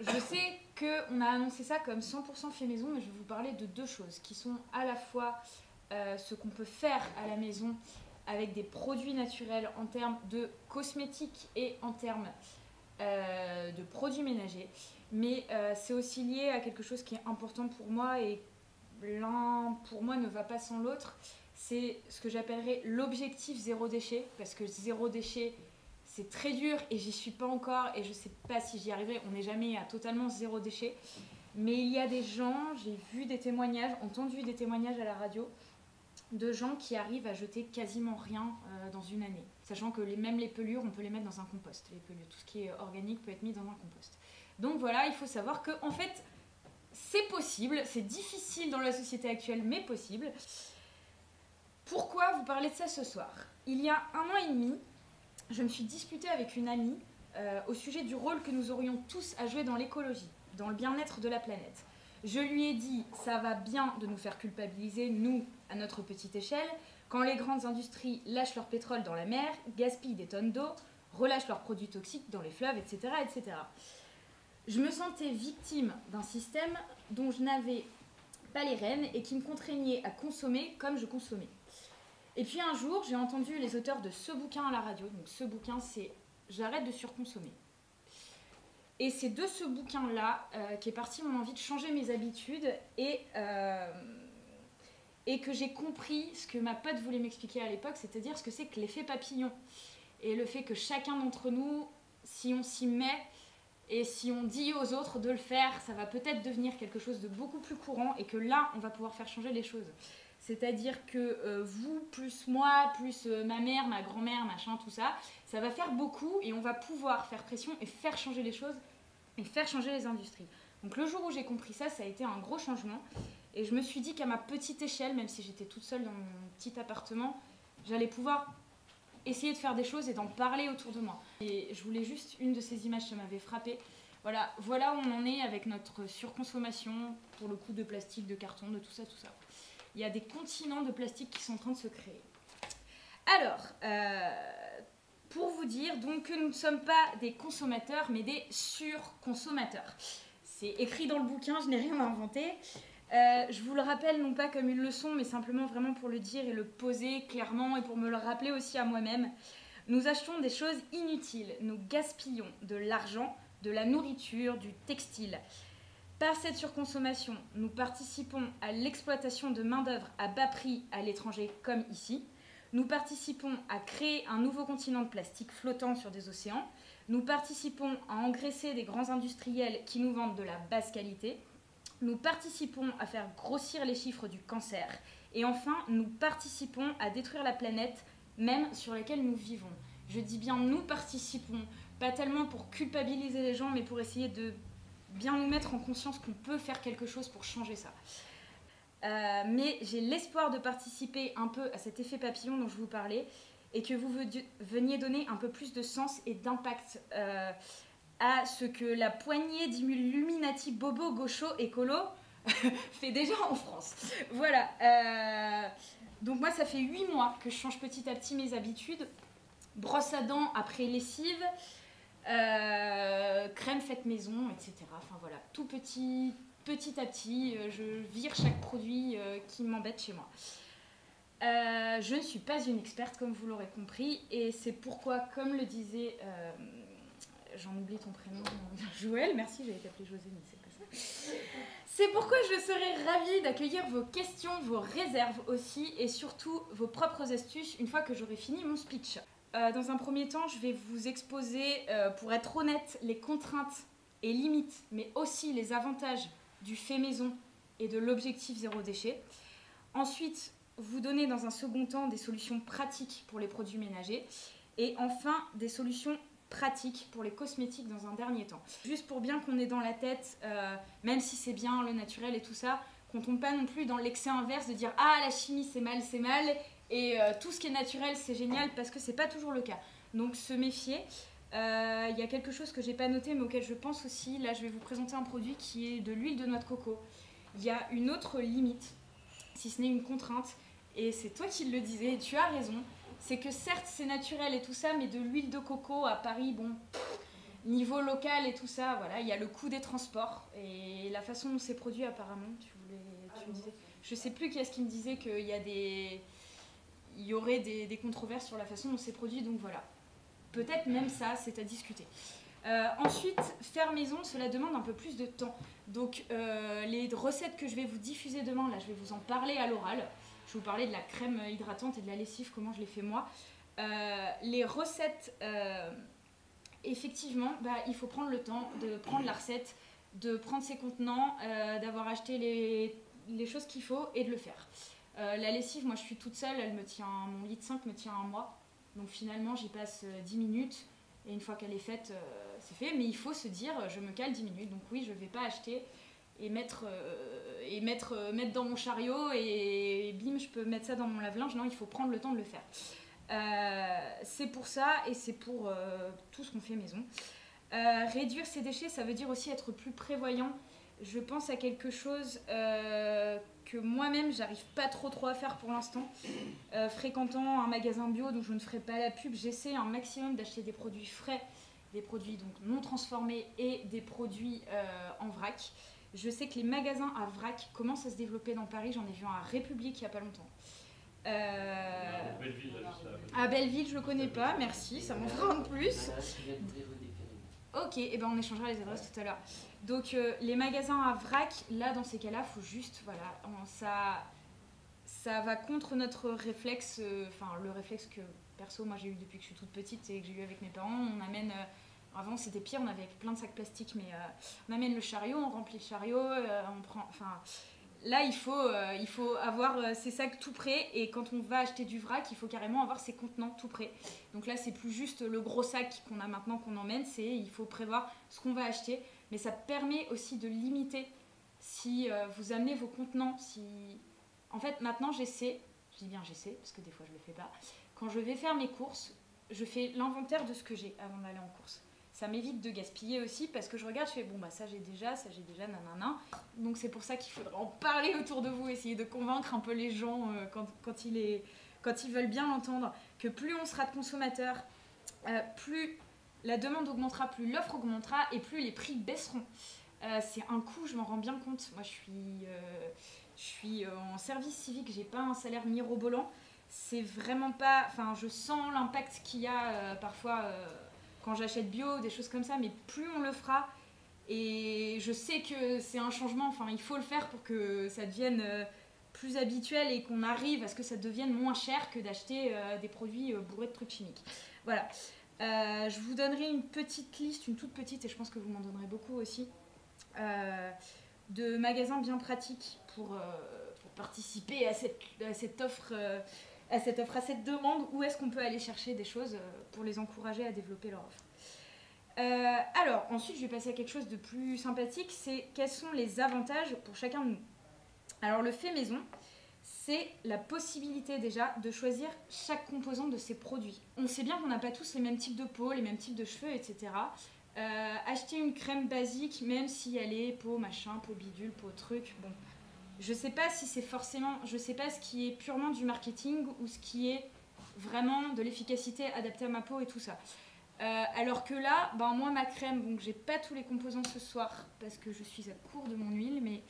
je sais qu'on a annoncé ça comme 100% fait maison, mais je vais vous parler de deux choses qui sont à la fois ce qu'on peut faire à la maison avec des produits naturels en termes de cosmétiques et en termes de produits ménagers. Mais c'est aussi lié à quelque chose qui est important pour moi et l'un pour moi ne va pas sans l'autre. C'est ce que j'appellerais l'objectif zéro déchet, parce que zéro déchet, c'est très dur et j'y suis pas encore et je sais pas si j'y arriverai. On n'est jamais à totalement zéro déchet. Mais il y a des gens, j'ai vu des témoignages, entendu des témoignages à la radio, de gens qui arrivent à jeter quasiment rien dans une année. Sachant que même les pelures, on peut les mettre dans un compost. Les pelures, tout ce qui est organique peut être mis dans un compost. Donc voilà, il faut savoir que en fait, c'est possible, c'est difficile dans la société actuelle, mais possible. Pourquoi vous parlez de ça ce soir? Il y a 1 an et demi, je me suis disputée avec une amie au sujet du rôle que nous aurions tous à jouer dans l'écologie, dans le bien-être de la planète. Je lui ai dit, ça va bien de nous faire culpabiliser, nous, à notre petite échelle, quand les grandes industries lâchent leur pétrole dans la mer, gaspillent des tonnes d'eau, relâchent leurs produits toxiques dans les fleuves, etc., etc. Je me sentais victime d'un système dont je n'avais pas les rênes et qui me contraignait à consommer comme je consommais. Et puis un jour, j'ai entendu les auteurs de ce bouquin à la radio. Donc ce bouquin, c'est « J'arrête de surconsommer ». Et c'est de ce bouquin-là qu'est partie mon envie de changer mes habitudes et que j'ai compris ce que ma pote voulait m'expliquer à l'époque, c'est-à-dire ce que c'est que l'effet papillon. Et le fait que chacun d'entre nous, si on s'y met et si on dit aux autres de le faire, ça va peut-être devenir quelque chose de beaucoup plus courant et que là, on va pouvoir faire changer les choses. C'est-à-dire que vous, plus moi, plus ma mère, ma grand-mère, machin, tout ça, ça va faire beaucoup et on va pouvoir faire pression et faire changer les choses et faire changer les industries. Donc le jour où j'ai compris ça, ça a été un gros changement. Et je me suis dit qu'à ma petite échelle, même si j'étais toute seule dans mon petit appartement, j'allais pouvoir essayer de faire des choses et d'en parler autour de moi. Et je voulais juste une de ces images, ça m'avait frappée. Voilà où on en est avec notre surconsommation, pour le coup de plastique, de carton, de tout ça, tout ça. Il y a des continents de plastique qui sont en train de se créer. Alors, pour vous dire donc que nous ne sommes pas des consommateurs, mais des surconsommateurs. C'est écrit dans le bouquin, je n'ai rien inventé. Je vous le rappelle, non pas comme une leçon, mais simplement vraiment pour le dire et le poser clairement et pour me le rappeler aussi à moi-même. Nous achetons des choses inutiles, nous gaspillons de l'argent, de la nourriture, du textile. Par cette surconsommation, nous participons à l'exploitation de main-d'œuvre à bas prix à l'étranger comme ici. Nous participons à créer un nouveau continent de plastique flottant sur des océans. Nous participons à engraisser des grands industriels qui nous vendent de la basse qualité. Nous participons à faire grossir les chiffres du cancer. Et enfin, nous participons à détruire la planète, même sur laquelle nous vivons. Je dis bien nous participons, pas tellement pour culpabiliser les gens, mais pour essayer de bien nous mettre en conscience qu'on peut faire quelque chose pour changer ça. Mais j'ai l'espoir de participer un peu à cet effet papillon dont je vous parlais et que vous veniez donner un peu plus de sens et d'impact à ce que la poignée d'illuminati bobo gaucho écolo fait déjà en France. Voilà. Donc moi, ça fait 8 mois que je change petit à petit mes habitudes. Brosse à dents après lessive, crème faite maison, etc. Enfin voilà, tout petit à petit, je vire chaque produit qui m'embête chez moi. Je ne suis pas une experte, comme vous l'aurez compris, et c'est pourquoi, comme le disait... j'en oublie ton prénom, Joël, merci, j'allais t'appeler José, mais c'est pas ça. C'est pourquoi je serais ravie d'accueillir vos questions, vos réserves aussi, et surtout vos propres astuces une fois que j'aurai fini mon speech. Dans un premier temps, je vais vous exposer, pour être honnête, les contraintes et limites, mais aussi les avantages du fait maison et de l'objectif zéro déchet. Ensuite, vous donner dans un second temps des solutions pratiques pour les produits ménagers. Et enfin, des solutions pratiques pour les cosmétiques dans un dernier temps. Juste pour bien qu'on ait dans la tête, même si c'est bien le naturel et tout ça, qu'on tombe pas non plus dans l'excès inverse de dire « Ah, la chimie c'est mal », et tout ce qui est naturel c'est génial, parce que c'est pas toujours le cas. Donc se méfier. Il y a quelque chose que j'ai pas noté mais auquel je pense aussi. Là je vais vous présenter un produit qui est de l'huile de noix de coco. Il y a une autre limite, si ce n'est une contrainte, et c'est toi qui le disais, et tu as raison, c'est que certes c'est naturel et tout ça, mais de l'huile de coco à Paris, bon, Niveau local et tout ça, voilà, il y a le coût des transports et la façon dont c'est produit apparemment. Tu me disais. Je sais plus qui est-ce qui me disait il y aurait des controverses sur la façon dont c'est produit, donc voilà. Peut-être même ça, c'est à discuter. Ensuite, faire maison, cela demande un peu plus de temps. Donc les recettes que je vais vous diffuser demain, là je vais vous en parler à l'oral. Je vais vous parler de la crème hydratante et de la lessive, comment je l'ai fait moi. Les recettes, effectivement, il faut prendre le temps de prendre la recette, de prendre ses contenants, d'avoir acheté les choses qu'il faut et de le faire. La lessive, moi je suis toute seule, mon litre 5 me tient un mois. Donc finalement j'y passe 10 minutes et une fois qu'elle est faite, c'est fait. Mais il faut se dire, je me cale 10 minutes. Donc oui, je ne vais pas acheter et mettre dans mon chariot et bim, je peux mettre ça dans mon lave-linge. Non, il faut prendre le temps de le faire. C'est pour ça et c'est pour tout ce qu'on fait maison. Réduire ses déchets, ça veut dire aussi être plus prévoyant. Je pense à quelque chose que moi-même j'arrive pas trop à faire pour l'instant. Fréquentant un magasin bio dont je ne ferai pas la pub, j'essaie un maximum d'acheter des produits frais, des produits donc non transformés et des produits en vrac. Je sais que les magasins à vrac commencent à se développer dans Paris, j'en ai vu un à République il n'y a pas longtemps. Belleville, là, juste là. À Belleville, je le connais pas, merci, ça m'en fera un plus. Ok, et ben on échangera les adresses tout à l'heure. Donc les magasins à vrac, là dans ces cas-là, faut juste, voilà, ça va contre notre réflexe, le réflexe que perso moi j'ai eu depuis que je suis toute petite et que j'ai eu avec mes parents. On amène, avant c'était pire, on avait plein de sacs plastiques, mais on amène le chariot, on remplit le chariot, on prend, là, il faut avoir ces sacs tout prêts et quand on va acheter du vrac, il faut carrément avoir ses contenants tout prêts. Donc là, c'est plus juste le gros sac qu'on a maintenant qu'on emmène, il faut prévoir ce qu'on va acheter. Mais ça permet aussi de limiter si vous amenez vos contenants. En fait, maintenant, j'essaie, je dis bien j'essaie parce que des fois je ne le fais pas, quand je vais faire mes courses, je fais l'inventaire de ce que j'ai avant d'aller en course. Ça m'évite de gaspiller aussi parce que je regarde, je fais bon ça j'ai déjà, nanana. Donc c'est pour ça qu'il faudra en parler autour de vous, essayer de convaincre un peu les gens quand ils veulent bien l'entendre, que plus on sera de consommateurs, plus la demande augmentera, plus l'offre augmentera et plus les prix baisseront. C'est un coût, je m'en rends bien compte. Moi je suis en service civique, j'ai pas un salaire mirobolant. C'est vraiment pas, je sens l'impact qu'il y a parfois quand j'achète bio, des choses comme ça, mais plus on le fera, et je sais que c'est un changement, il faut le faire pour que ça devienne plus habituel et qu'on arrive à ce que ça devienne moins cher que d'acheter des produits bourrés de trucs chimiques. Voilà. Je vous donnerai une petite liste, une toute petite, et je pense que vous m'en donnerez beaucoup aussi, de magasins bien pratiques pour participer à cette offre, à cette demande, où est-ce qu'on peut aller chercher des choses pour les encourager à développer leur offre. Alors, ensuite, je vais passer à quelque chose de plus sympathique, c'est quels sont les avantages pour chacun de nous. Alors, le fait maison, c'est la possibilité déjà de choisir chaque composant de ces produits. On sait bien qu'on n'a pas tous les mêmes types de peau, les mêmes types de cheveux, etc. Acheter une crème basique, même si elle est peau machin, peau bidule, peau truc, bon... Je sais pas si c'est forcément, je sais pas ce qui est purement du marketing ou ce qui est vraiment de l'efficacité adaptée à ma peau et tout ça. Alors que là, moi ma crème, donc j'ai pas tous les composants ce soir parce que je suis à court de mon huile, mais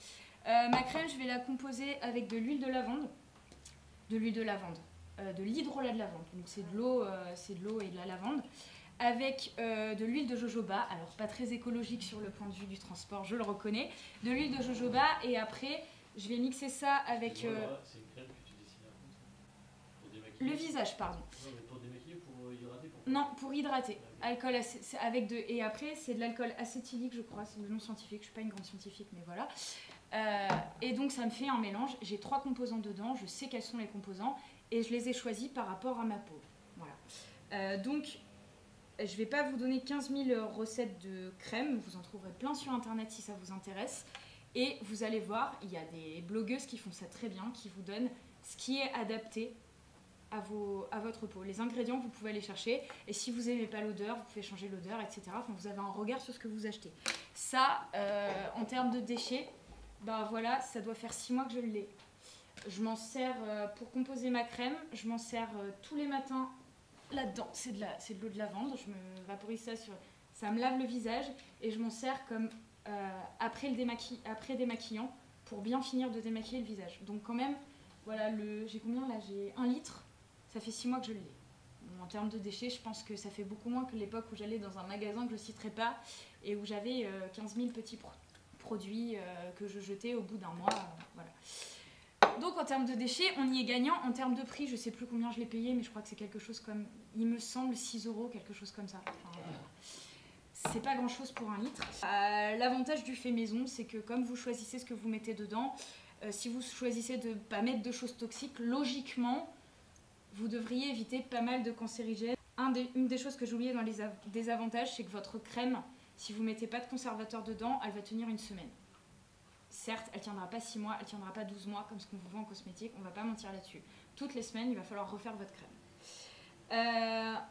ma crème je vais la composer avec de l'huile de lavande, de l'hydrolat de lavande, donc c'est de l'eau et de la lavande, avec de l'huile de jojoba, alors pas très écologique sur le point de vue du transport, je le reconnais, de l'huile de jojoba, et après je vais mixer ça avec... C'est une crème que tu dessines à fond, ça, pour démaquiller. Le visage, pardon. Non, mais pour démaquiller, pour hydrater Non, pour hydrater. Alcool et après, c'est de l'alcool acétylique, je crois, c'est le nom scientifique, je suis pas une grande scientifique, mais voilà. Et donc ça me fait un mélange, j'ai 3 composants dedans, je sais quels sont les composants, et je les ai choisis par rapport à ma peau. Voilà. Donc, je vais pas vous donner 15 000 recettes de crème, vous en trouverez plein sur internet si ça vous intéresse. Et vous allez voir, il y a des blogueuses qui font ça très bien, qui vous donnent ce qui est adapté à votre peau. Les ingrédients, vous pouvez aller chercher. Et si vous n'aimez pas l'odeur, vous pouvez changer l'odeur, etc. Vous avez un regard sur ce que vous achetez. Ça, en termes de déchets, voilà, ça doit faire 6 mois que je l'ai. Je m'en sers pour composer ma crème. Je m'en sers tous les matins là-dedans. C'est de l'eau de lavande. Je me vaporise ça ça me lave le visage et je m'en sers comme après démaquillant pour bien finir de démaquiller le visage. Donc quand même, voilà, j'ai combien là? J'ai 1 litre, ça fait 6 mois que je l'ai. Bon, en termes de déchets, je pense que ça fait beaucoup moins que l'époque où j'allais dans un magasin que je ne citerai pas et où j'avais 15 000 petits produits que je jetais au bout d'un mois. Voilà. Donc en termes de déchets, on y est gagnant. En termes de prix, je ne sais plus combien je l'ai payé, mais je crois que c'est quelque chose comme, il me semble, 6 €, quelque chose comme ça. Enfin, c'est pas grand chose pour 1 litre. L'avantage du fait maison, c'est que comme vous choisissez ce que vous mettez dedans, si vous choisissez de ne pas mettre de choses toxiques, logiquement, vous devriez éviter pas mal de cancérigènes. Une des choses que j'ai oublié dans les désavantages, c'est que votre crème, si vous mettez pas de conservateur dedans, elle va tenir 1 semaine. Certes, elle tiendra pas 6 mois, elle tiendra pas 12 mois comme ce qu'on vous vend en cosmétique, on va pas mentir là-dessus. Toutes les semaines, il va falloir refaire votre crème.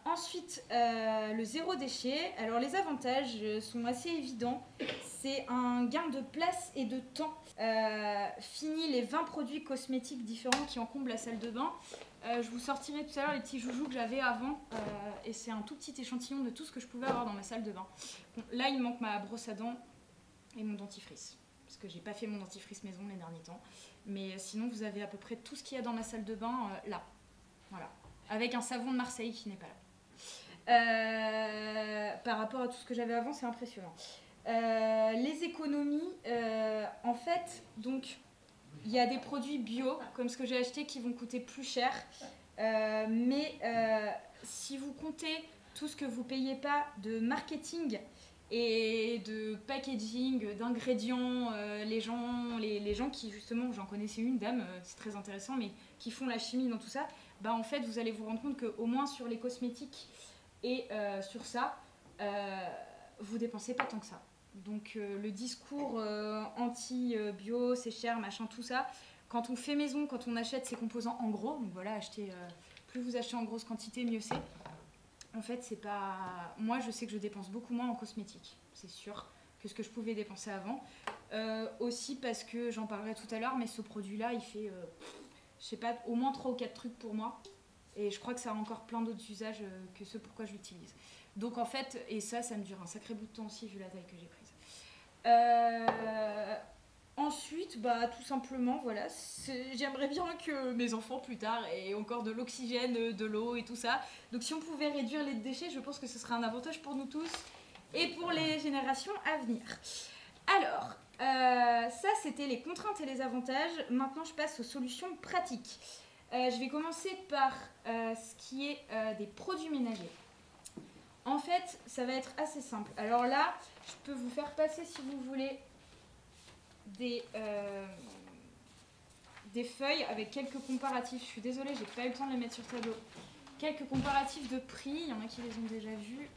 Ensuite, le 0 déchet. Alors les avantages sont assez évidents. C'est un gain de place et de temps. Fini les 20 produits cosmétiques différents qui encombrent la salle de bain. Je vous sortirai tout à l'heure les petits joujoux que j'avais avant. Et c'est un tout petit échantillon de tout ce que je pouvais avoir dans ma salle de bain. Bon, là, il manque ma brosse à dents et mon dentifrice. Parce que j'ai pas fait mon dentifrice maison les derniers temps. Mais sinon, vous avez à peu près tout ce qu'il y a dans ma salle de bain là. Voilà. Avec un savon de Marseille qui n'est pas là. Par rapport à tout ce que j'avais avant, c'est impressionnant. Les économies, en fait, donc il y a des produits bio, comme ce que j'ai acheté, qui vont coûter plus cher. Mais si vous comptez tout ce que vous ne payez pas de marketing et de packaging, d'ingrédients, les gens qui, justement, j'en connaissais une dame, c'est très intéressant, mais qui font la chimie dans tout ça, bah en fait, vous allez vous rendre compte qu'au moins sur les cosmétiques et sur ça, vous dépensez pas tant que ça. Donc le discours anti-bio, c'est cher, machin, tout ça, quand on fait maison, quand on achète ses composants en gros, donc voilà, plus vous achetez en grosse quantité, mieux c'est. En fait, c'est pas... Moi, je sais que je dépense beaucoup moins en cosmétique, c'est sûr, que ce que je pouvais dépenser avant. Aussi parce que, j'en parlerai tout à l'heure, mais ce produit-là, il fait, je sais pas, au moins 3 ou 4 trucs pour moi. Et je crois que ça a encore plein d'autres usages que ceux pourquoi je l'utilise. Donc en fait, et ça me dure un sacré bout de temps aussi, vu la taille que j'ai prise. Ensuite, bah, tout simplement, voilà, j'aimerais bien que mes enfants plus tard aient encore de l'oxygène, de l'eau et tout ça. Donc si on pouvait réduire les déchets, je pense que ce serait un avantage pour nous tous et pour les générations à venir. Alors, ça c'était les contraintes et les avantages. Maintenant, je passe aux solutions pratiques. Je vais commencer par ce qui est des produits ménagers. En fait, ça va être assez simple. Alors là, je peux vous faire passer, si vous voulez, des feuilles avec quelques comparatifs. Je suis désolée, j'ai pas eu le temps de les mettre sur tableau. Quelques comparatifs de prix, il y en a qui les ont déjà vus.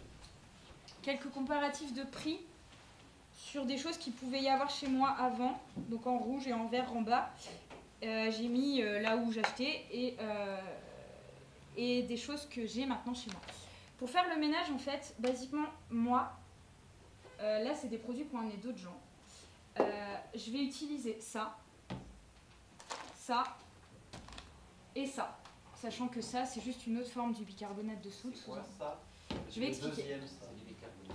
Quelques comparatifs de prix sur des choses qu'il pouvait y avoir chez moi avant, donc en rouge et en vert en bas. J'ai mis là où j'achetais et des choses que j'ai maintenant chez moi. Pour faire le ménage, en fait, basiquement, moi, là, c'est des produits qui ont amené d'autres gens. Je vais utiliser ça, ça et ça. Sachant que ça, c'est juste une autre forme du bicarbonate de soude. C'est quoi ça? Je vais expliquer. Deuxième, ça.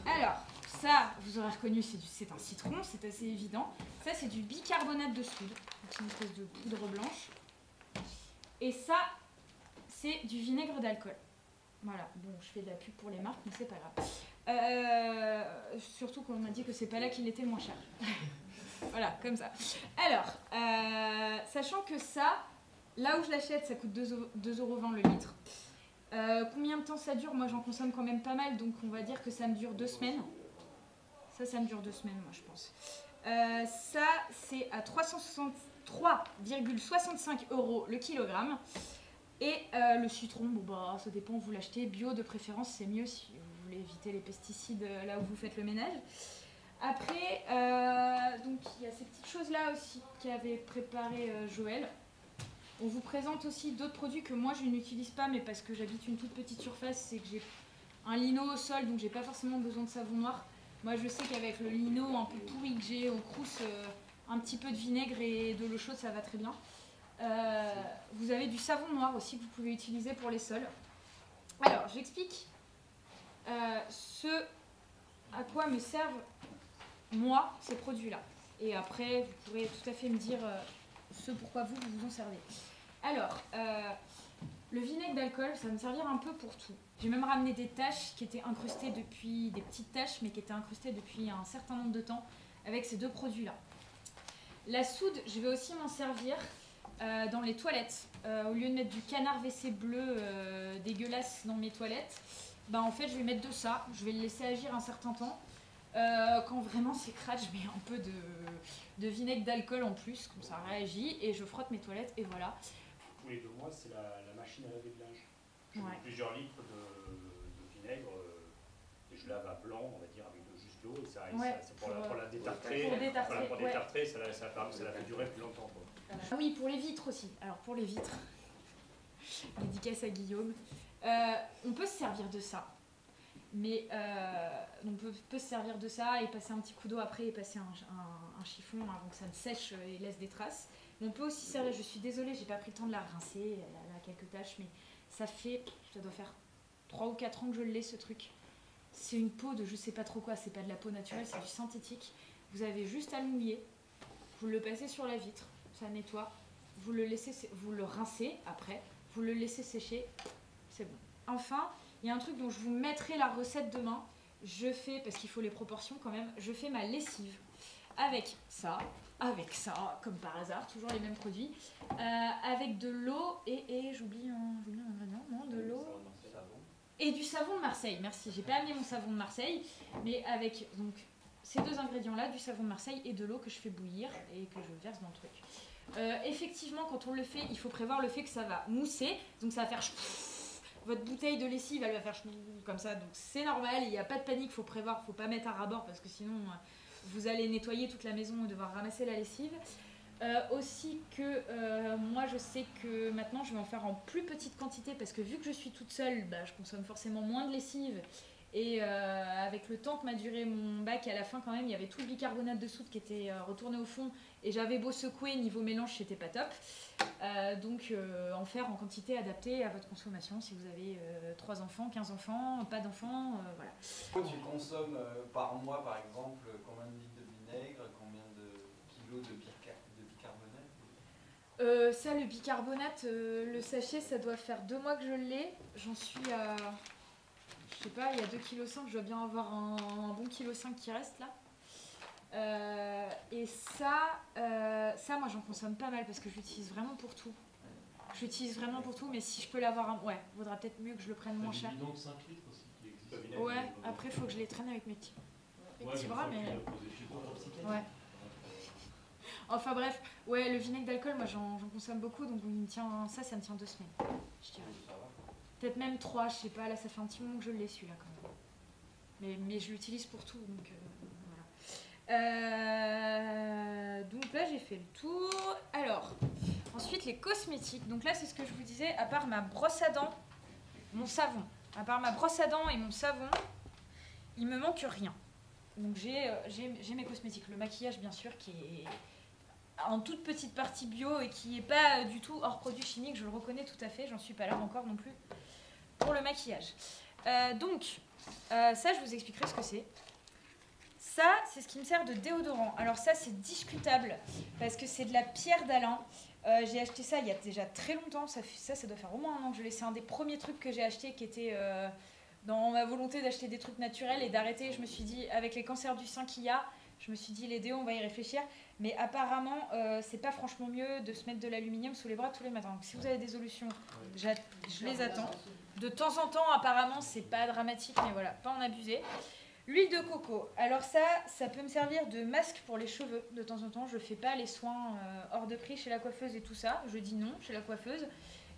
Alors, ça, vous aurez reconnu, c'est un citron, c'est assez évident. Ça, c'est du bicarbonate de soude. C'est une espèce de poudre blanche. Et ça, c'est du vinaigre d'alcool. Voilà, bon, je fais de la pub pour les marques, mais c'est pas grave. Surtout qu'on m'a dit que c'est pas là qu'il était le moins cher. Voilà, comme ça. Alors, sachant que ça, là où je l'achète, ça coûte 2,20 € le litre. Combien de temps ça dure? Moi, j'en consomme quand même pas mal, donc on va dire que ça me dure 2 semaines. Ça me dure 2 semaines, moi, je pense. Ça, c'est à 3,65 € le kilogramme. Et le citron, bon bah ça dépend, vous l'achetez bio de préférence, c'est mieux si vous voulez éviter les pesticides là où vous faites le ménage. Après, donc il y a ces petites choses là aussi qu'avait préparé Joël. On vous présente aussi d'autres produits que moi je n'utilise pas, mais parce que j'habite une toute petite surface, c'est que j'ai un lino au sol, donc j'ai pas forcément besoin de savon noir. Moi je sais qu'avec le lino un peu pourri que j'ai au Crous, un petit peu de vinaigre et de l'eau chaude ça va très bien. Vous avez du savon noir aussi que vous pouvez utiliser pour les sols. Alors, j'explique. Ce à quoi me servent, moi, ces produits-là. Et après, vous pourrez tout à fait me dire ce pourquoi vous vous en servez. Alors, le vinaigre d'alcool, ça va me servir un peu pour tout. J'ai même ramené des taches qui étaient incrustées depuis, des petites taches, mais qui étaient incrustées depuis un certain nombre de temps avec ces deux produits-là. La soude, je vais aussi m'en servir dans les toilettes. Au lieu de mettre du canard WC bleu dégueulasse dans mes toilettes, bah en fait, je vais mettre de ça. Je vais le laisser agir un certain temps. Quand vraiment c'est crade, je mets un peu de vinaigre d'alcool en plus, comme ça réagit, et je frotte mes toilettes, et voilà. Tous les 2 mois, c'est la machine à laver de linge. Je mets plusieurs litres de vinaigre et je lave à blanc, on va dire, avec juste l'eau. Et ça, c'est pour la détartrer. Pour détartrer, ça la fait durer plus longtemps. Quoi. Ah oui, pour les vitres aussi. Alors pour les vitres, dédicace à Guillaume, on peut se servir de ça. Mais on peut se servir de ça et passer un petit coup d'eau après et passer un chiffon avant que ça ne sèche et laisse des traces. Mais on peut aussi servir, je suis désolée, j'ai pas pris le temps de la rincer, elle a quelques taches, mais ça doit faire 3 ou 4 ans que je l'ai ce truc. C'est une peau de je sais pas trop quoi, c'est pas de la peau naturelle, c'est du synthétique. Vous avez juste à le mouiller, vous le passez sur la vitre, ça nettoie, vous le rincez après, vous le laissez sécher, c'est bon. Enfin, il y a un truc dont je vous mettrai la recette demain. Je fais, parce qu'il faut les proportions quand même, je fais ma lessive avec ça, comme par hasard, toujours les mêmes produits, avec de l'eau et j'oublie un ingrédient, non, de l'eau et du savon de Marseille. Merci, j'ai pas amené mon savon de Marseille, mais avec donc ces deux ingrédients-là, du savon de Marseille et de l'eau que je fais bouillir et que je verse dans le truc. Effectivement, quand on le fait, il faut prévoir le fait que ça va mousser, donc ça va faire votre bouteille de lessive, elle va faire comme ça, donc c'est normal, il n'y a pas de panique, il faut prévoir, il ne faut pas mettre à ras-bord parce que sinon vous allez nettoyer toute la maison et devoir ramasser la lessive. Aussi que moi je sais que maintenant je vais en faire en plus petite quantité parce que vu que je suis toute seule, bah, je consomme forcément moins de lessive et avec le temps que m'a duré mon bac, à la fin quand même il y avait tout le bicarbonate de soude qui était retourné au fond et j'avais beau secouer, niveau mélange c'était pas top. Donc en faire en quantité adaptée à votre consommation si vous avez 3 enfants, 15 enfants, pas d'enfants, voilà. Tu consommes par mois par exemple combien de litres de vinaigre, combien de kilos de bicarbonate? Ça le bicarbonate, le sachet ça doit faire 2 mois que je l'ai, j'en suis à, je sais pas, il y a 2,5 kg, je dois bien avoir un bon 1,5 kg qui reste là. Et ça moi j'en consomme pas mal parce que je l'utilise vraiment pour tout. Je l'utilise vraiment pour tout, mais si je peux l'avoir, ouais, vaudra peut-être mieux que je le prenne moins cher. Il y a des bidons de 5 litres aussi qui existent. Ouais, après il faut que je les traîne avec mes petits bras, mais... Ouais. Enfin bref, ouais, le vinaigre d'alcool, moi j'en consomme beaucoup, donc ça me tient 2 semaines, je dirais. Peut-être même 3, je sais pas, là ça fait un petit moment que je l'ai celui-là quand même. Mais je l'utilise pour tout, donc voilà. Donc là j'ai fait le tour. Alors, ensuite les cosmétiques. Donc là c'est ce que je vous disais, à part ma brosse à dents, mon savon. À part ma brosse à dents et mon savon, il me manque rien. Donc j'ai mes cosmétiques. Le maquillage bien sûr qui est en toute petite partie bio et qui n'est pas du tout hors produits chimiques, je le reconnais tout à fait, j'en suis pas là encore non plus pour le maquillage. Donc ça je vous expliquerai ce que c'est. Ça, c'est ce qui me sert de déodorant. Alors ça, c'est discutable parce que c'est de la pierre d'Alain. J'ai acheté ça il y a déjà très longtemps. Ça doit faire au moins 1 an que je l'ai. C'est un des premiers trucs que j'ai acheté qui était dans ma volonté d'acheter des trucs naturels et d'arrêter. Je me suis dit, avec les cancers du sein qu'il y a, je me suis dit, les déos, on va y réfléchir. Mais apparemment, c'est pas franchement mieux de se mettre de l'aluminium sous les bras tous les matins. Donc si vous avez des solutions, je les attends. De temps en temps, apparemment, c'est pas dramatique, mais voilà, pas en abuser. L'huile de coco, alors ça peut me servir de masque pour les cheveux de temps en temps. Je fais pas les soins hors de prix chez la coiffeuse et tout ça. Je dis non chez la coiffeuse.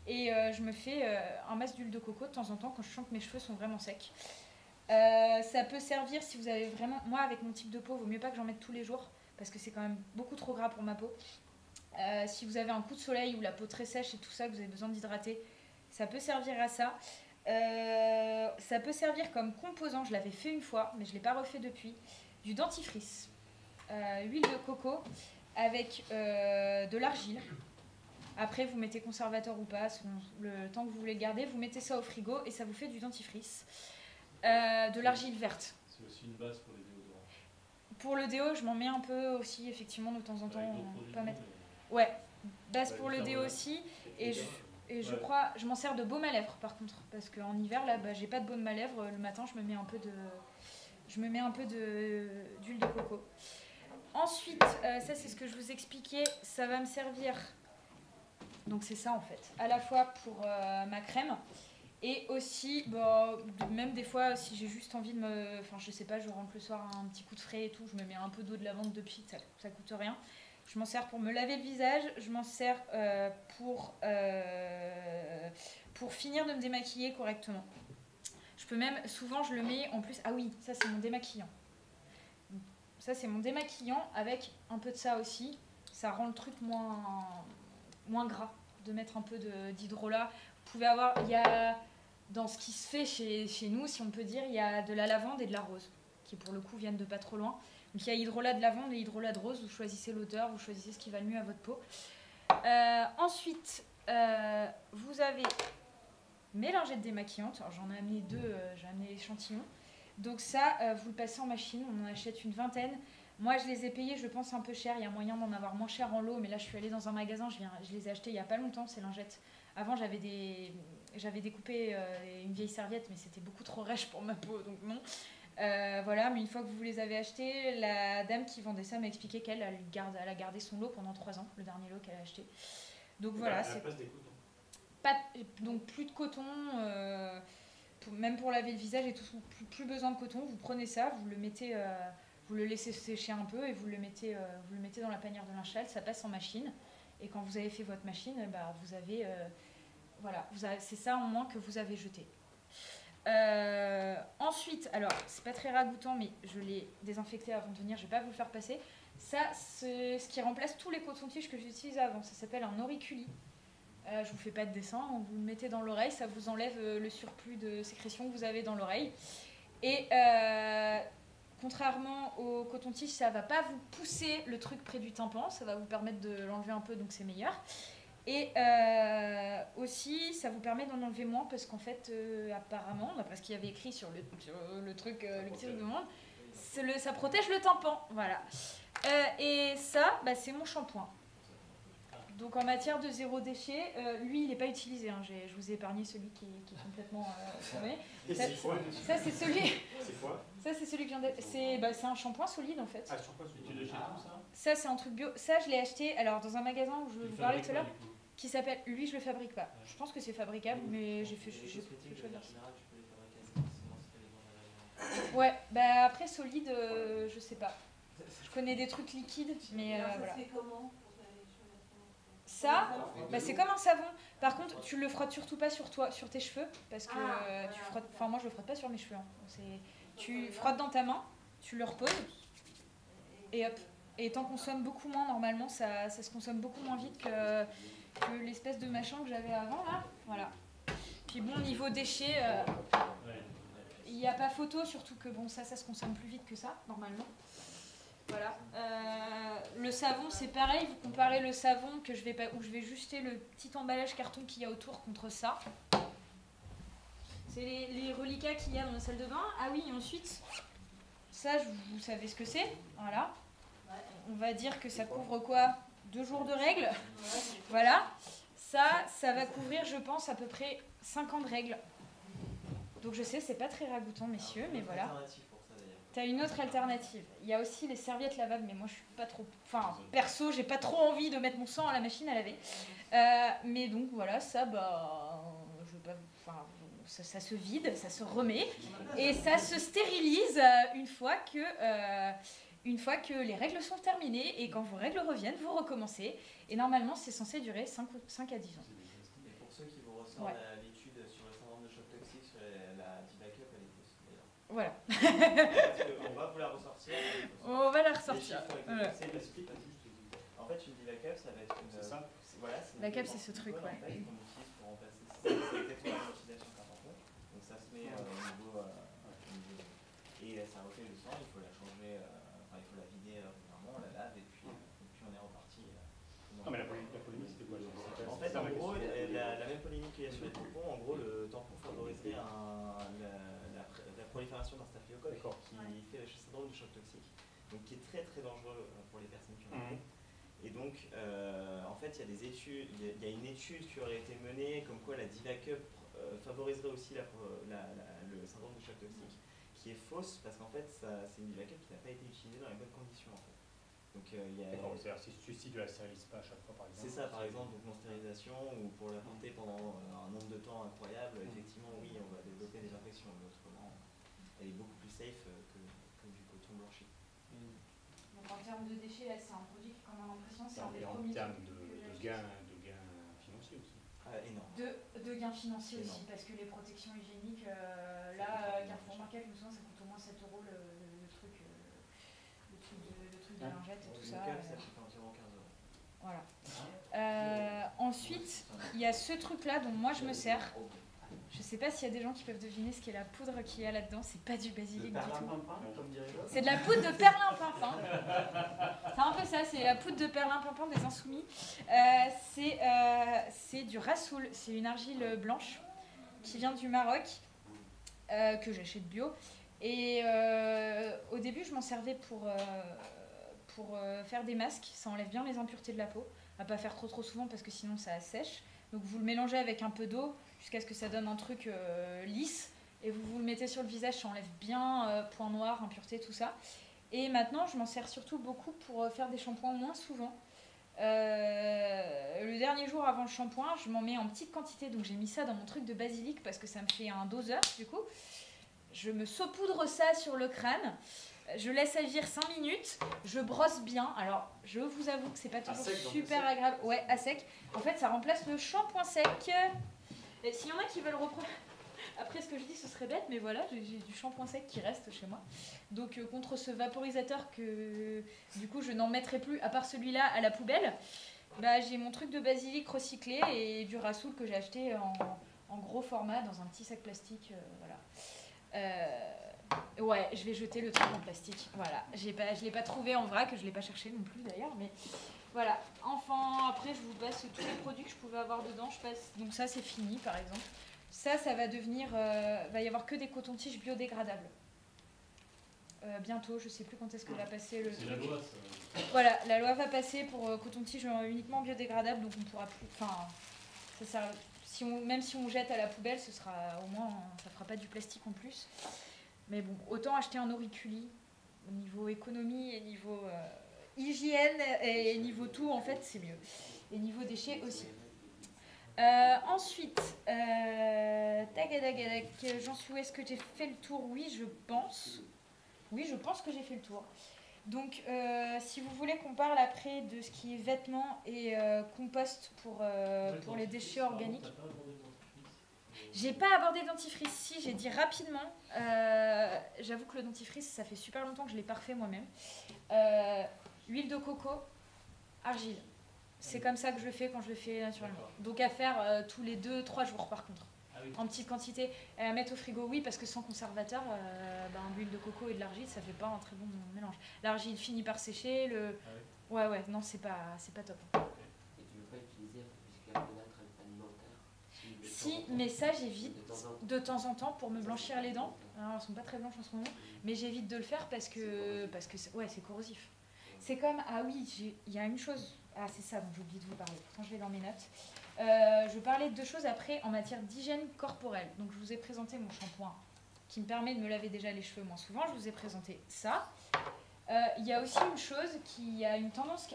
Et je me fais un masque d'huile de coco de temps en temps quand je sens que mes cheveux sont vraiment secs. Ça peut servir si vous avez vraiment... Moi, avec mon type de peau, il vaut mieux pas que j'en mette tous les jours parce que c'est quand même beaucoup trop gras pour ma peau. Si vous avez un coup de soleil ou la peau très sèche et tout ça, que vous avez besoin d'hydrater, ça peut servir à ça. Ça peut servir comme composant, je l'avais fait une fois mais je ne l'ai pas refait depuis, du dentifrice, huile de coco avec de l'argile. Après vous mettez conservateur ou pas selon le temps que vous voulez garder, vous mettez ça au frigo et ça vous fait du dentifrice. De l'argile verte. C'est C'est aussi une base pour les déodorants. Pour le déo, je m'en mets un peu aussi, effectivement, de temps en temps. Pas mettre. Ouais, base pour le déo aussi. Et je crois, je m'en sers de baume à lèvres par contre, parce qu'en hiver là, j'ai pas de baume à lèvres. Le matin, je me mets un peu d'huile de coco. Ensuite, ça c'est ce que je vous expliquais, ça va me servir. Donc c'est ça en fait, à la fois pour ma crème et aussi, même des fois si j'ai juste envie de me, enfin je sais pas, je rentre le soir un petit coup de frais et tout, je me mets un peu d'eau de lavande de pied, ça coûte rien. Je m'en sers pour me laver le visage, je m'en sers pour finir de me démaquiller correctement. Je peux même, souvent je le mets en plus, ah oui, ça c'est mon démaquillant. Ça c'est mon démaquillant avec un peu de ça aussi, ça rend le truc moins gras de mettre un peu d'hydrolat. Vous pouvez avoir, il y a, dans ce qui se fait chez nous, si on peut dire, il y a de la lavande et de la rose, qui pour le coup viennent de pas trop loin. Donc il y a hydrolat de lavande et hydrolat de rose, vous choisissez l'odeur, vous choisissez ce qui va le mieux à votre peau. Ensuite, vous avez mes lingettes démaquillantes. Alors j'en ai amené 2, j'ai amené l'échantillon. Donc ça, vous le passez en machine, on en achète une 20aine. Moi je les ai payés, je pense un peu cher, il y a moyen d'en avoir moins cher en lot, mais là je suis allée dans un magasin, je les ai achetés il n'y a pas longtemps ces lingettes. Avant j'avais découpé une vieille serviette, mais c'était beaucoup trop rêche pour ma peau, donc non. Voilà, mais une fois que vous les avez achetés, la dame qui vendait ça m'a expliqué qu'elle a gardé son lot pendant 3 ans, le dernier lot qu'elle a acheté. Donc voilà, c'est donc plus de coton, même pour laver le visage et tout, plus besoin de coton. Vous prenez ça, vous le mettez, vous le laissez sécher un peu et vous le mettez dans la panière de linge sale, ça passe en machine. Et quand vous avez fait votre machine, vous avez, voilà, c'est ça en moins que vous avez jeté. Ensuite, alors c'est pas très ragoûtant, mais je l'ai désinfecté avant de venir, je vais pas vous le faire passer. Ça, c'est ce qui remplace tous les cotons-tiges que j'utilisais avant. Ça s'appelle un auriculi. Je vous fais pas de dessin, vous le mettez dans l'oreille, ça vous enlève le surplus de sécrétion que vous avez dans l'oreille. Et contrairement au coton-tige, ça va pas vous pousser le truc près du tympan, ça va vous permettre de l'enlever un peu, donc c'est meilleur. Et aussi, ça vous permet d'en enlever moins parce qu'en fait, apparemment, d'après ce qu'il y avait écrit sur le truc, le petit truc de monde, ça protège le tympan. Voilà. Et ça, c'est mon shampoing. Donc en matière de zéro déchet, lui il n'est pas utilisé. Hein. Je vous ai épargné celui qui est complètement tombé. Ça c'est celui. C'est quoi? Ça c'est celui que je viens de. C'est un shampoing solide en fait. Ah, shampoing solide. Ça c'est un truc bio. Ça je l'ai acheté alors dans un magasin où je vous parlais tout à l'heure, qui s'appelle. Lui je le fabrique pas. Je pense que c'est fabricable, mais j'ai fait le choix de leur site. Ouais, après solide, je sais pas. Je connais des trucs liquides, mais voilà. Ça, c'est comme un savon. Par contre, tu le frottes surtout pas sur toi, sur tes cheveux, parce que tu frottes. Enfin, moi, je le frotte pas sur mes cheveux. Hein. Tu frottes dans ta main, tu le reposes, et hop. Et t'en consommes beaucoup moins. Normalement, ça se consomme beaucoup moins vite que l'espèce de machin que j'avais avant là. Voilà. Puis bon, niveau déchets, il n'y a pas photo, surtout que bon, ça se consomme plus vite que ça, normalement. Voilà. Le savon, c'est pareil. Vous comparez le savon où je vais juste jeter le petit emballage carton qu'il y a autour contre ça. C'est les reliquats qu'il y a dans la salle de bain. Ah oui, et ensuite, ça, vous savez ce que c'est. Voilà. On va dire que ça couvre quoi? 2 jours de règles. Voilà. Ça va couvrir, je pense, à peu près 5 ans de règles. Donc je sais, c'est pas très ragoûtant, messieurs, mais voilà. T'as une autre alternative. Il y a aussi les serviettes lavables, mais moi je suis pas trop. Enfin, perso, j'ai pas trop envie de mettre mon sang à la machine à laver. Mais donc voilà, ça, je veux pas. Enfin, ça se vide, ça se remet et ça se stérilise une fois que les règles sont terminées et quand vos règles reviennent, vous recommencez. Et normalement, c'est censé durer 5 à 10 ans. Et pour ceux qui vous ressortent l'étude sur le syndrome de choc toxique, sur la D-Backup, elle est fausse d'ailleurs. Voilà. On va vous la ressortir. On va la ressortir. Voilà. En fait, une D-Backup, ça va être une. C'est ça. Voilà, backup, c'est ce truc, ouais. Qu'on utilise pour remplacer. C'est exactement l'utilisation d'un tampon. Donc ça se met au niveau. Et ça refait le sang, il faut la changer, il faut la vider régulièrement, on la lave et puis on est reparti. Non, mais la polémique, c'était quoi? En fait, en gros, la même polémique qu'il y a sur les tampons, en gros, le tampon favoriserait la prolifération d'un staphylocoque très dangereux pour les personnes qui ont la peau. Et donc, en fait, il y a une étude qui aurait été menée comme quoi la Divacup favoriserait aussi le syndrome de choc toxique, qui est fausse parce qu'en fait, c'est une Divacup qui n'a pas été utilisée dans les bonnes conditions. En fait. Donc, c'est-à-dire si tu la stérilises pas à chaque fois, par exemple. C'est ça, par exemple, donc non-stérilisation ou pour la porter pendant un nombre de temps incroyable, effectivement, oui, on va développer des infections, mais autrement, elle est beaucoup plus safe que du coton blanchi. Donc en termes de déchets, là, c'est un produit qui, comme on a l'impression, c'est un des premiers. En termes de gains financiers aussi. Énorme. De gains financiers énorme. Aussi, parce que les protections hygiéniques, là, Carrefour Market, je me souviens, ça coûte au moins 7 € le truc de lingette et tout ça. Ça coûte environ 15 €. Voilà. Ensuite, il y a ce truc-là dont moi je me sers. Je sais pas s'il y a des gens qui peuvent deviner ce qu'est la poudre qu'il y a là-dedans. C'est pas du basilic du tout. C'est de la poudre de perlimpinpin. C'est un peu ça, c'est la poudre de perlimpinpin des insoumis. C'est du rassoul, c'est une argile blanche qui vient du Maroc, que j'achète bio. Et au début, je m'en servais pour faire des masques. Ça enlève bien les impuretés de la peau. À pas faire trop souvent parce que sinon ça assèche. Donc vous le mélangez avec un peu d'eau jusqu'à ce que ça donne un truc lisse. Et vous le mettez sur le visage, ça enlève bien points noirs, impuretés, tout ça. Et maintenant, je m'en sers surtout beaucoup pour faire des shampoings moins souvent. Le dernier jour avant le shampoing, je m'en mets en petite quantité. Donc j'ai mis ça dans mon truc de basilic parce que ça me fait un doseur du coup. Je me saupoudre ça sur le crâne. Je laisse agir 5 minutes, je brosse bien. Alors, je vous avoue que c'est pas toujours super agréable. Ouais, à sec. En fait, ça remplace le shampoing sec. Et s'il y en a qui veulent reprendre... Après, ce que je dis, ce serait bête, mais voilà, j'ai du shampoing sec qui reste chez moi. Donc, contre ce vaporisateur que, du coup, je n'en mettrai plus, à part celui-là, à la poubelle, bah, j'ai mon truc de basilic recyclé et du rassoul que j'ai acheté en gros format dans un petit sac plastique. Voilà. Ouais, je vais jeter le truc en plastique. Voilà, je l'ai pas trouvé en vrac, je l'ai pas cherché non plus d'ailleurs, mais voilà. Enfin, après, je vous passe tous les produits que je pouvais avoir dedans. Je passe. Donc ça, c'est fini, par exemple. Ça va devenir. Va y avoir que des cotons-tiges biodégradables. Bientôt, je sais plus quand est-ce que va passer le. C'est la loi, ça. Voilà, la loi va passer pour coton-tige uniquement biodégradable, donc on pourra plus. Enfin, ça sert. Même si on jette à la poubelle, ce sera au moins, ça fera pas du plastique en plus. Mais bon, autant acheter un auriculi au niveau économie et niveau hygiène et niveau tout, en fait, c'est mieux. Et niveau déchets aussi. Ensuite, j'en suis où? Est-ce que j'ai fait le tour? Oui, je pense. Oui, je pense que j'ai fait le tour. Donc, si vous voulez qu'on parle après de ce qui est vêtements et compost pour les déchets organiques. J'ai pas abordé le dentifrice, si, j'ai dit rapidement. J'avoue que le dentifrice, ça fait super longtemps que je l'ai pas refait moi-même. Huile de coco, argile. C'est comme ça que je le fais quand je le fais naturellement. Donc à faire tous les 2-3 jours par contre. En petite quantité. À mettre au frigo, oui, parce que sans conservateur, l'huile de coco et de l'argile, ça fait pas un très bon mélange. L'argile finit par sécher. Ouais, non, c'est pas top. Et tu veux pas utiliser du bicarbonate alimentaire? Si, mais ça j'évite de temps en temps pour me blanchir les dents. Alors, elles sont pas très blanches en ce moment, mais j'évite de le faire parce que c'est corrosif. C'est comme, ah oui, il y a une chose, c'est ça dont j'ai oublié de vous parler, pourtant je l'ai dans mes notes. Je parlais de 2 choses après en matière d'hygiène corporelle. Donc je vous ai présenté mon shampoing qui me permet de me laver déjà les cheveux moins souvent, je vous ai présenté ça. Il y a aussi une chose qui a une tendance,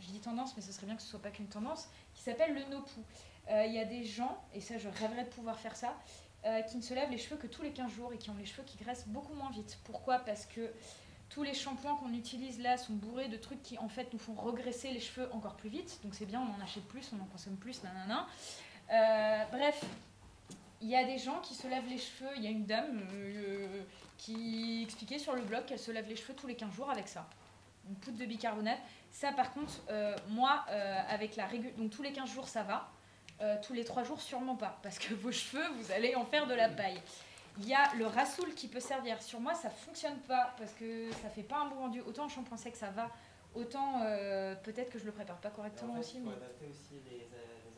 je dis tendance mais ce serait bien que ce soit pas qu'une tendance, qui s'appelle le no-poo. Il y a des gens, et ça je rêverais de pouvoir faire ça, qui ne se lavent les cheveux que tous les 15 jours et qui ont les cheveux qui graissent beaucoup moins vite. Pourquoi? Parce que tous les shampoings qu'on utilise là sont bourrés de trucs qui en fait nous font regresser les cheveux encore plus vite. Donc c'est bien, on en achète plus, on en consomme plus, nanana. Bref, il y a des gens qui se lavent les cheveux. Il y a une dame qui expliquait sur le blog qu'elle se lave les cheveux tous les 15 jours avec ça. Une poudre de bicarbonate. Ça par contre, moi, avec la régule, donc tous les 15 jours ça va. Tous les 3 jours sûrement pas. Parce que vos cheveux, vous allez en faire de la paille. Il y a le rassoul qui peut servir. Sur moi, ça fonctionne pas parce que ça fait pas un bon rendu. Autant en shampoing sec, ça va. Autant peut-être que je le prépare pas correctement aussi. Il faut adapter aussi les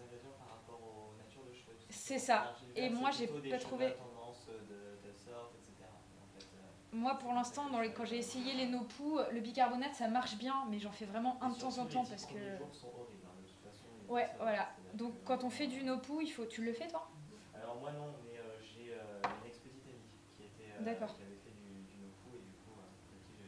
ingrédients par rapport aux natures de cheveux. C'est ça. Et moi, j'ai pas trouvé. Tendance de sorte, etc. En fait, moi pour l'instant, quand j'ai essayé les no-poo, le bicarbonate ça marche bien, mais j'en fais vraiment un de temps en temps parce que... Ouais, voilà. Donc quand on fait du no-poo, il faut... Tu le fais toi? Alors moi non, mais j'ai une ex-petite amie qui avait fait du no-poo et du coup,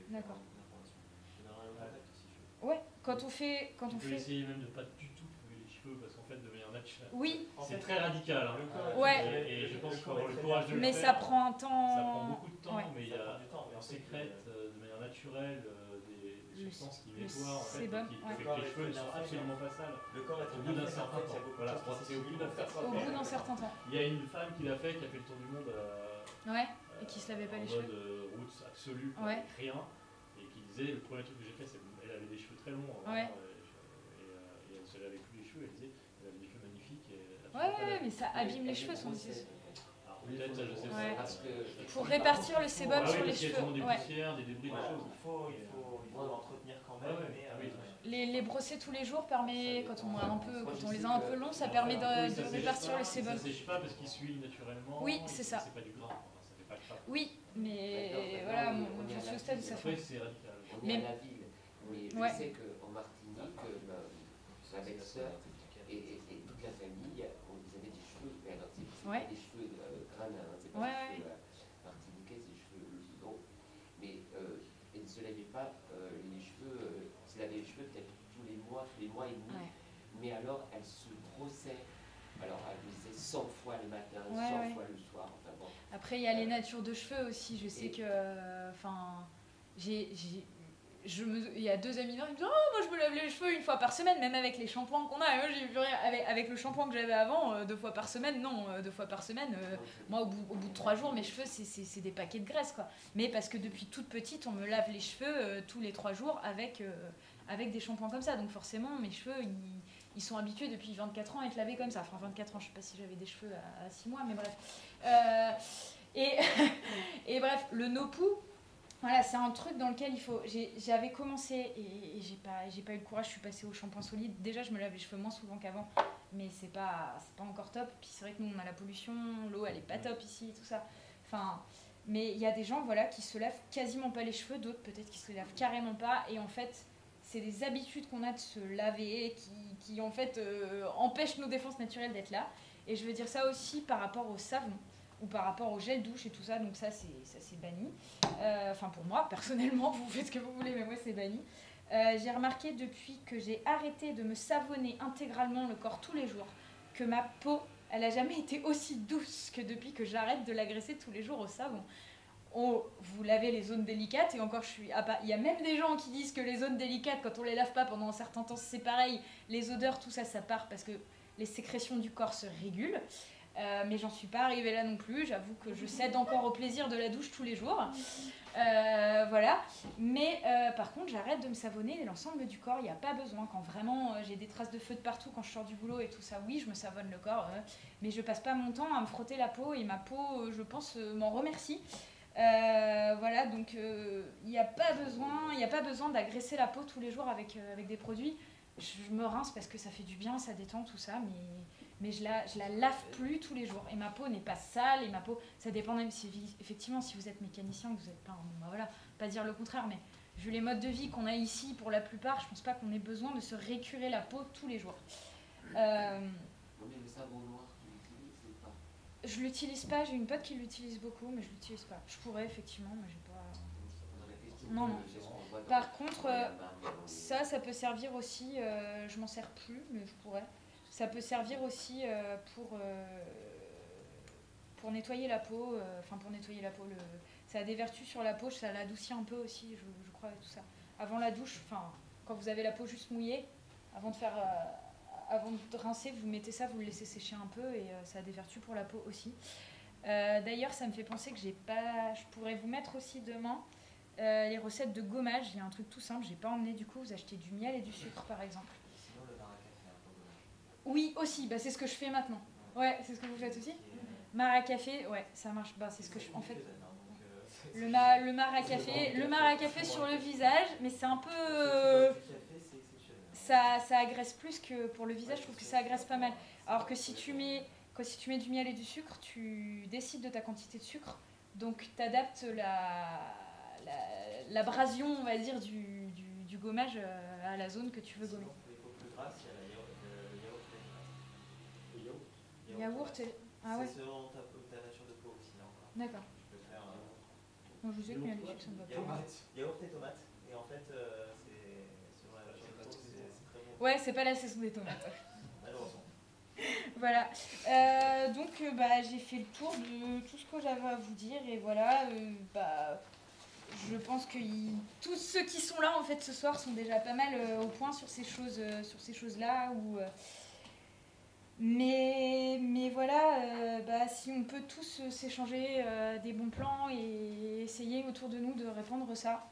d'accord. beaucoup d'informations. Je donnerai le contact si tu veux. Ouais, quand on fait... Tu peux essayer même de pas du tout trouver les cheveux parce qu'en fait de manière naturelle. Oui. C'est très radical. Hein. Ouais. Et je pense qu'il faut avoir le courage de le faire. Mais ça prend un temps... Ça prend beaucoup de temps, ouais. mais on sécrète de manière naturelle des substances qui nettoient en fait, et qui fait que les cheveux ne sont absolument pas sales. Le corps est au bout d'un certain temps. Voilà, c'est au bout d'un certain temps. Il y a une femme qui l'a fait, qui a fait le tour du monde. Ouais. Et qui se lavait pas les cheveux. En mode roots absolu, ouais. Rien. Et qui disait, le premier truc que j'ai fait, c'est qu'elle avait des cheveux très longs. Ouais. Et elle se lavait plus les cheveux. Elle disait, elle avait des cheveux magnifiques. Ouais, mais ça abîme les cheveux, son peut-être, je sais pas. Parce que pour répartir le sébum sur les cheveux. Des poussières, des débris, des choses. Il faut l'entretenir quand même. Les brosser tous les jours permet, quand on les a un peu longs, ça permet de répartir le sébum. Ça sèche pas parce qu'il s'huile naturellement. Oui, c'est ça. C'est pas du gras, ça fait pas de crap. Oui, mais voilà, je suis au stade où ça fait. C'est radical. On est à la ville, mais je sais qu'en Martinique, ma belle-sœur et toute la famille, ils avaient des cheveux, alors c'est pas des cheveux granins, c'est pas des cheveux martiniquais, c'est des cheveux longs, mais ils ne se lavaient pas les cheveux, se lavaient les cheveux peut-être tous les mois et demi, mais alors elle se brossait, alors elle le faisait 100 fois le matin, 100 fois le soir, enfin bon. Après il y a les natures de cheveux aussi, je sais que, enfin, il y a 2 amis qui me disent oh, moi je me lave les cheveux 1 fois par semaine, même avec les shampoings qu'on a. Et moi j'ai vu rien avec le shampoing que j'avais avant, 2 fois par semaine, non, 2 fois par semaine. Moi au bout de 3 jours, mes cheveux c'est des paquets de graisse quoi. Mais parce que depuis toute petite, on me lave les cheveux tous les 3 jours avec des shampoings comme ça. Donc forcément, mes cheveux ils sont habitués depuis 24 ans à être lavés comme ça. Enfin 24 ans, je sais pas si j'avais des cheveux à 6 mois, mais bref. Et bref, le no-poo. Voilà, c'est un truc dans lequel il faut... J'avais commencé et j'ai pas eu le courage, je suis passée au shampoing solide. Déjà, je me lave les cheveux moins souvent qu'avant, mais c'est pas encore top. Puis c'est vrai que nous, on a la pollution, l'eau, elle est pas top ici, tout ça. Enfin, mais il y a des gens, voilà, qui se lavent quasiment pas les cheveux, d'autres peut-être qui se lavent carrément pas. Et en fait, c'est des habitudes qu'on a de se laver qui en fait, empêchent nos défenses naturelles d'être là. Et je veux dire ça aussi par rapport au savon ou par rapport au gel douche et tout ça, donc ça c'est banni. Enfin pour moi, personnellement, vous faites ce que vous voulez, mais moi c'est banni. J'ai remarqué depuis que j'ai arrêté de me savonner intégralement le corps tous les jours, que ma peau, elle a jamais été aussi douce que depuis que j'arrête de l'agresser tous les jours au savon. Vous lavez les zones délicates, et encore il y a même des gens qui disent que les zones délicates, quand on les lave pas pendant un certain temps, c'est pareil, les odeurs, tout ça, ça part parce que les sécrétions du corps se régulent. Mais j'en suis pas arrivée là non plus, j'avoue que je cède encore au plaisir de la douche tous les jours. Voilà. Mais par contre, j'arrête de me savonner l'ensemble du corps, il n'y a pas besoin. Quand vraiment j'ai des traces de feu de partout quand je sors du boulot et tout ça, oui, je me savonne le corps, mais je passe pas mon temps à me frotter la peau et ma peau, je pense, m'en remercie. Voilà, donc il n'y a pas besoin d'agresser la peau tous les jours avec des produits. Je me rince parce que ça fait du bien, ça détend, tout ça, mais je la lave plus tous les jours. Et ma peau n'est pas sale, et ma peau, ça dépend même si, effectivement, si vous êtes mécanicien, que vous n'êtes pas, voilà, pas dire le contraire, mais vu les modes de vie qu'on a ici, pour la plupart, je pense pas qu'on ait besoin de se récurer la peau tous les jours. Mais le savon noir, tu l'utilises ou pas? Je l'utilise pas, j'ai une pote qui l'utilise beaucoup, mais je l'utilise pas. Je pourrais, effectivement, mais j'ai pas... Non. Par contre, ça peut servir aussi, je m'en sers plus, mais je pourrais. Ça peut servir aussi pour nettoyer la peau, ça a des vertus sur la peau, ça l'adoucit un peu aussi, je crois, et tout ça. Avant la douche, quand vous avez la peau juste mouillée, avant de rincer, vous mettez ça, vous le laissez sécher un peu, et ça a des vertus pour la peau aussi. D'ailleurs, ça me fait penser que je pourrais vous mettre aussi demain les recettes de gommage. Il y a un truc tout simple, j'ai pas emmené, du coup vous achetez du miel et du sucre par exemple. Sinon le maracafé, un peu gommage. Oui, aussi, c'est ce que je fais maintenant. Ouais, c'est ce que vous faites aussi. Maracafé, ouais, ça marche. C'est ce que je... En fait, le maracafé sur le visage, mais c'est un peu... Ça agresse plus que pour le visage, je trouve que ça agresse pas mal. Alors que si tu mets du miel et du sucre, tu décides de ta quantité de sucre. Donc tu adaptes l'abrasion, on va dire, du gommage à la zone que tu veux gommer. Les peaux plus grasses, il y a le yaourt. Yaourt, ah ouais. C'est selon ta nature de peau aussi, là encore. D'accord. Tu peux faire. Bon, je sais qu'il y a des trucs, ça me va pas. Yaourt et tomates. Et en fait, c'est selon la nature de peau, c'est très bon. Ouais, c'est pas la saison des tomates. Malheureusement. Voilà. Donc, j'ai fait le tour de tout ce que j'avais à vous dire. Et voilà, je pense que tous ceux qui sont là, en fait, ce soir, sont déjà pas mal au point sur ces choses-là. Mais voilà, si on peut tous s'échanger des bons plans et essayer autour de nous de répandre ça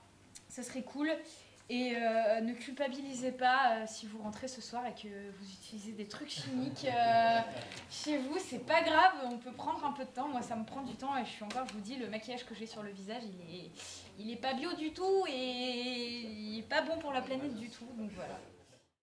serait cool. Et ne culpabilisez pas si vous rentrez ce soir et que vous utilisez des trucs chimiques chez vous, c'est pas grave, on peut prendre un peu de temps. Moi, ça me prend du temps et je vous dis, le maquillage que j'ai sur le visage, il est pas bio du tout et il est pas bon pour la planète du tout. Donc voilà.